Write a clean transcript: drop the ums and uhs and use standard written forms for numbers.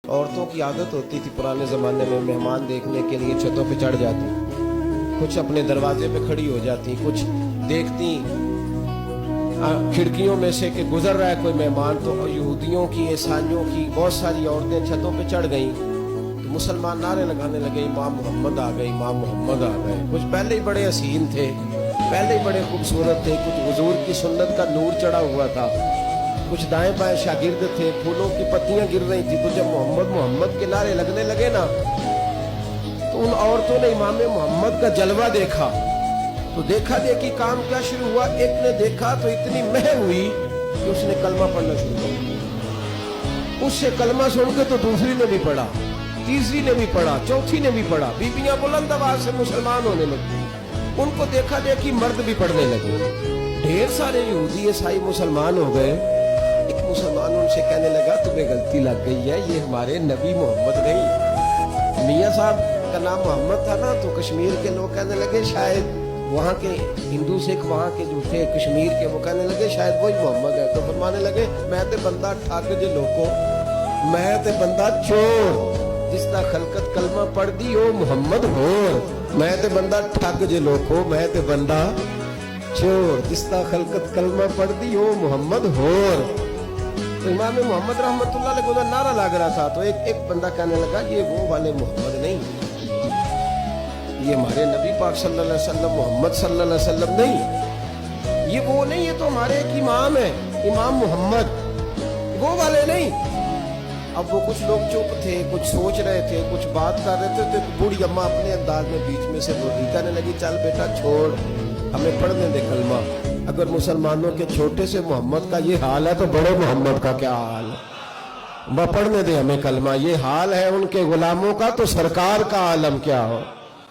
औरतों की आदत होती थी पुराने ज़माने में मेहमान देखने के लिए छतों पे चढ़ जाती, कुछ अपने दरवाजे पे खड़ी हो जाती, कुछ देखती खिड़कियों में से कि गुजर रहा है कोई मेहमान, तो यहूदियों की ईसाइयों की बहुत सारी औरतें छतों पे चढ़ गईं तो मुसलमान नारे लगाने लगे इमाम मोहम्मद आ गए, इमाम मोहम्मद आ गए। कुछ पहले ही बड़े हसीन थे, पहले ही बड़े खूबसूरत थे, कुछ हुजूर की सुन्नत का नूर चढ़ा हुआ था, कुछ दाएं बाएं शागिर्द थे, फूलों की पत्तियां गिर रही थी। तो जब मोहम्मद मोहम्मद के नारे लगने लगे ना, तो उन औरतों ने इमाम मोहम्मद का जलवा देखा। तो देखा देखी काम क्या शुरू हुआ, एक ने देखा तो इतनी मह हुई कि उसने कलमा पढ़ना शुरू कर दिया। उससे कलमा सुन के तो दूसरी ने भी पढ़ा, तीसरी ने भी पढ़ा, चौथी ने भी पढ़ा। बीबियां बुलंद आवाज से मुसलमान होने लगी। उनको देखा देखी मर्द भी पढ़ने लगे। ढेर सारे यहूदी ईसाई मुसलमान हो गए। एक मुसलमान उनसे कहने लगा तुम्हें गलती लग गई है, ये हमारे नबी मोहम्मद नहीं। मियाँ साहब का नाम मोहम्मद था ना, तो कश्मीर के लोग कहने लगे शायद वहाँ के हिंदू सिख वहाँ के जो थे कश्मीर के, वो कहने लगे शायद वही मोहम्मद है। तो फरमाने लगे मैं ते बंदा ठग जे लोको, मैं ते बंदा चोर, जिसदा खलकत कलमा पढ़ दी ओ मोहम्मद होर। मैं ते बंदा ठग जे लोको, मैं ते बंदा चोर, जिसदा खलकत कलमा पढ़ दी ओ मोहम्मद होर। तो इमाम मोहम्मद रहमतुल्लाह अलैह को नारा लग रहा था। तो एक बंदा कहने लगा ये वो वाले मोहम्मद नहीं, ये हमारे नबी पाक सल्लल्लाहु अलैहि वसल्लम मोहम्मद सल्लल्लाहु अलैहि वसल्लम नहीं, ये वो नहीं, ये तो हमारे एक इमाम है, इमाम मोहम्मद, वो वाले नहीं। अब वो कुछ लोग चुप थे, कुछ सोच रहे थे, कुछ बात कर रहे थे। तो एक बूढ़ी अम्मा अपने अंदाज में बीच में से बोली, कहने लगी चल बेटा छोड़, हमें पढ़ने दे कलमा। अगर मुसलमानों के छोटे से मोहम्मद का ये हाल है तो बड़े मोहम्मद का क्या हाल है, पढ़ने दे हमें कलमा। ये हाल है उनके गुलामों का तो सरकार का आलम क्या हो।